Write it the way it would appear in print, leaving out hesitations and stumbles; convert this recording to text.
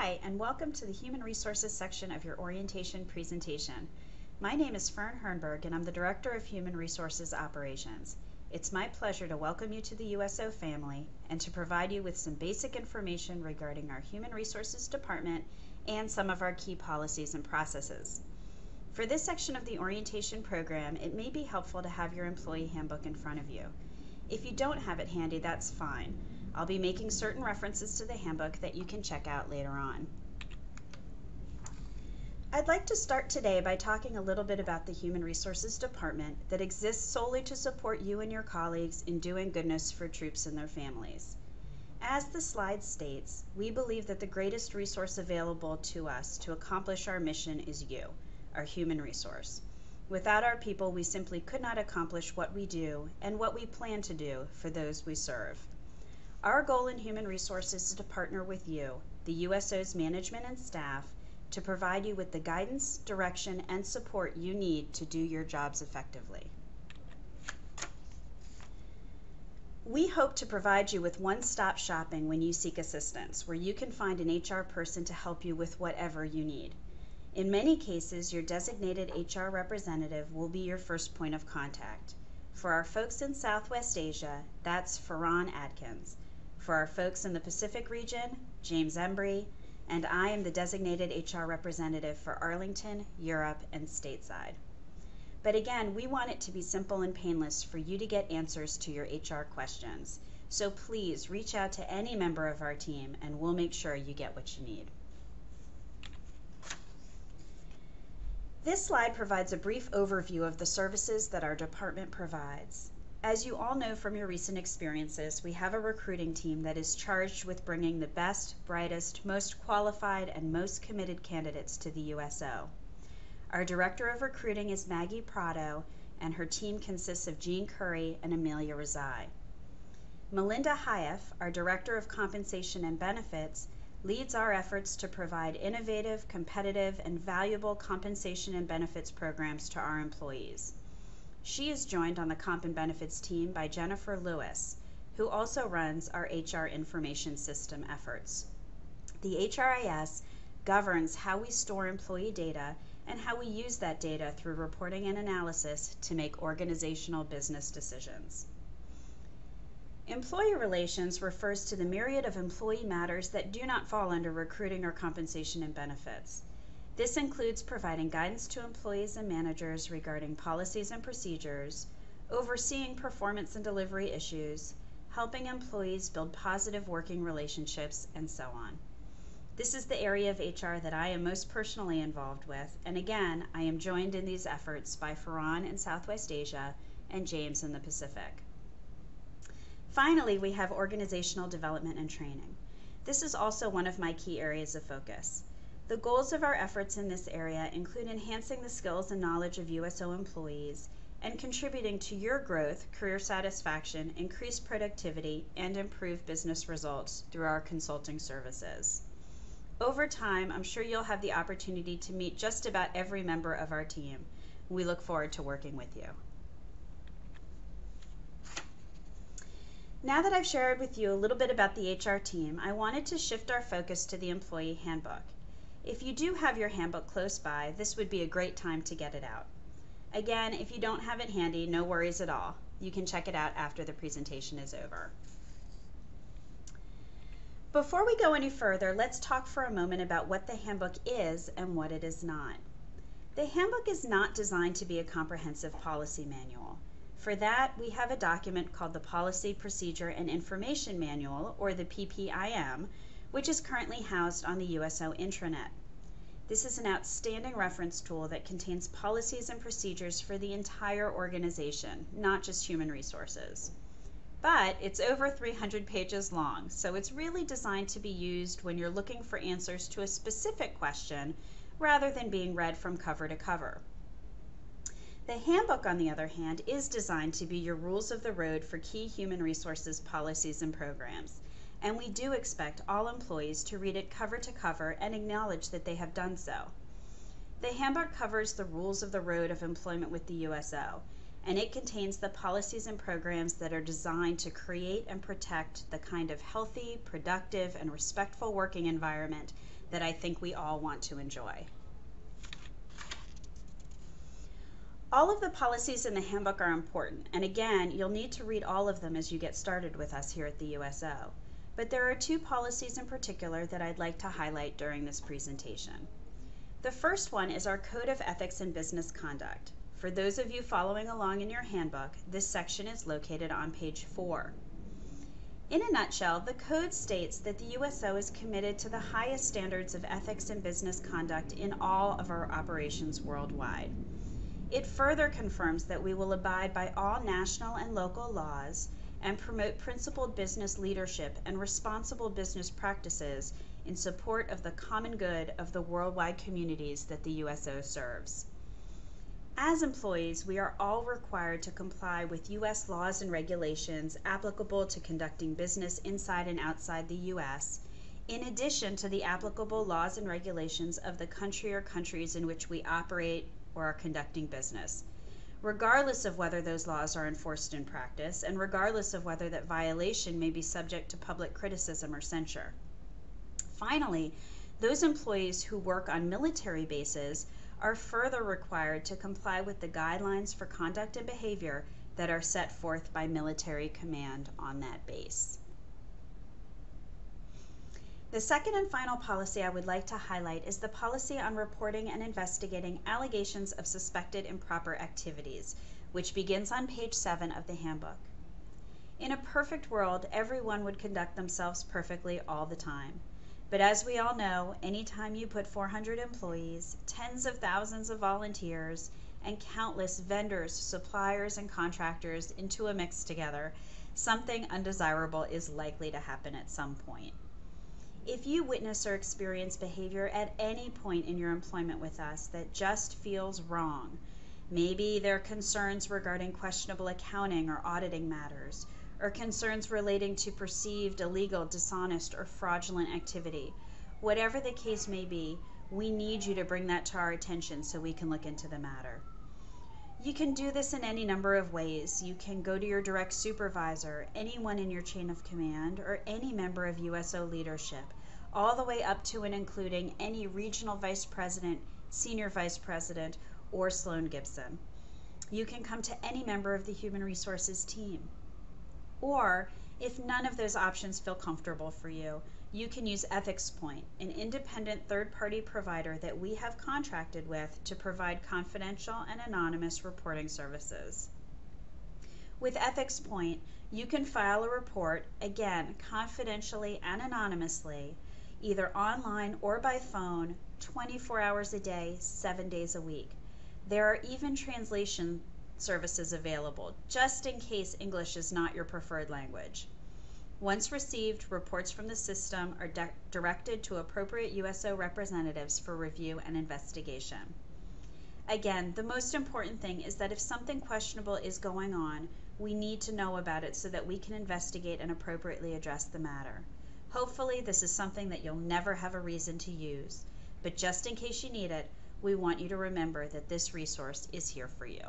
Hi, and welcome to the Human Resources section of your orientation presentation. My name is Fern Hernberg, and I'm the Director of Human Resources Operations. It's my pleasure to welcome you to the USO family and to provide you with some basic information regarding our Human Resources Department and some of our key policies and processes. For this section of the orientation program, it may be helpful to have your employee handbook in front of you. If you don't have it handy, that's fine. I'll be making certain references to the handbook that you can check out later on. I'd like to start today by talking a little bit about the Human Resources Department that exists solely to support you and your colleagues in doing goodness for troops and their families. As the slide states, we believe that the greatest resource available to us to accomplish our mission is you, our human resource. Without our people, we simply could not accomplish what we do and what we plan to do for those we serve. Our goal in human resources is to partner with you, the USO's management and staff, to provide you with the guidance, direction, and support you need to do your jobs effectively. We hope to provide you with one-stop shopping when you seek assistance, where you can find an HR person to help you with whatever you need. In many cases, your designated HR representative will be your first point of contact. For our folks in Southwest Asia, that's Farhan Adkins. For our folks in the Pacific region, James Embry, and I am the designated HR representative for Arlington, Europe, and stateside. But again, we want it to be simple and painless for you to get answers to your HR questions. So please reach out to any member of our team and we'll make sure you get what you need. This slide provides a brief overview of the services that our department provides. As you all know from your recent experiences, we have a recruiting team that is charged with bringing the best, brightest, most qualified, and most committed candidates to the USO. Our Director of Recruiting is Maggie Prado, and her team consists of Jean Curry and Amelia Rezai. Melinda Hyaff, our Director of Compensation and Benefits, leads our efforts to provide innovative, competitive, and valuable compensation and benefits programs to our employees. She is joined on the Comp and Benefits team by Jennifer Lewis, who also runs our HR information system efforts. The HRIS governs how we store employee data and how we use that data through reporting and analysis to make organizational business decisions. Employee relations refers to the myriad of employee matters that do not fall under recruiting or compensation and benefits. This includes providing guidance to employees and managers regarding policies and procedures, overseeing performance and delivery issues, helping employees build positive working relationships, and so on. This is the area of HR that I am most personally involved with, and again, I am joined in these efforts by Farhan in Southwest Asia and James in the Pacific. Finally, we have organizational development and training. This is also one of my key areas of focus. The goals of our efforts in this area include enhancing the skills and knowledge of USO employees and contributing to your growth, career satisfaction, increased productivity, and improved business results through our consulting services. Over time, I'm sure you'll have the opportunity to meet just about every member of our team. We look forward to working with you. Now that I've shared with you a little bit about the HR team, I wanted to shift our focus to the employee handbook. If you do have your handbook close by, this would be a great time to get it out. Again, if you don't have it handy, no worries at all. You can check it out after the presentation is over. Before we go any further, let's talk for a moment about what the handbook is and what it is not. The handbook is not designed to be a comprehensive policy manual. For that, we have a document called the Policy, Procedure, and Information Manual, or the PPIM, which is currently housed on the USO intranet. This is an outstanding reference tool that contains policies and procedures for the entire organization, not just human resources. But it's over 300 pages long, so it's really designed to be used when you're looking for answers to a specific question rather than being read from cover to cover. The handbook, on the other hand, is designed to be your rules of the road for key human resources policies and programs. And we do expect all employees to read it cover to cover and acknowledge that they have done so. The handbook covers the rules of the road of employment with the USO, and it contains the policies and programs that are designed to create and protect the kind of healthy, productive, and respectful working environment that I think we all want to enjoy. All of the policies in the handbook are important, and again, you'll need to read all of them as you get started with us here at the USO. But there are two policies in particular that I'd like to highlight during this presentation. The first one is our Code of Ethics and Business Conduct. For those of you following along in your handbook, this section is located on page 4. In a nutshell, the code states that the USO is committed to the highest standards of ethics and business conduct in all of our operations worldwide. It further confirms that we will abide by all national and local laws and promote principled business leadership and responsible business practices in support of the common good of the worldwide communities that the USO serves. As employees, we are all required to comply with U.S. laws and regulations applicable to conducting business inside and outside the U.S., in addition to the applicable laws and regulations of the country or countries in which we operate or are conducting business, regardless of whether those laws are enforced in practice and regardless of whether that violation may be subject to public criticism or censure. Finally, those employees who work on military bases are further required to comply with the guidelines for conduct and behavior that are set forth by military command on that base. The second and final policy I would like to highlight is the policy on reporting and investigating allegations of suspected improper activities, which begins on page 7 of the handbook. In a perfect world, everyone would conduct themselves perfectly all the time. But as we all know, anytime you put 400 employees, tens of thousands of volunteers, and countless vendors, suppliers, and contractors into a mix together, something undesirable is likely to happen at some point. If you witness or experience behavior at any point in your employment with us that just feels wrong, maybe there are concerns regarding questionable accounting or auditing matters, or concerns relating to perceived illegal, dishonest, or fraudulent activity, whatever the case may be, we need you to bring that to our attention so we can look into the matter. You can do this in any number of ways. You can go to your direct supervisor, anyone in your chain of command, or any member of USO leadership, all the way up to and including any regional vice president, senior vice president, or Sloan Gibson. You can come to any member of the human resources team. Or, if none of those options feel comfortable for you, you can use Ethics Point, an independent third-party provider that we have contracted with to provide confidential and anonymous reporting services. With Ethics Point, you can file a report, again, confidentially and anonymously, either online or by phone, 24 hours a day, 7 days a week. There are even translation services available, just in case English is not your preferred language. Once received, reports from the system are directed to appropriate USO representatives for review and investigation. Again, the most important thing is that if something questionable is going on, we need to know about it so that we can investigate and appropriately address the matter. Hopefully, this is something that you'll never have a reason to use, but just in case you need it, we want you to remember that this resource is here for you.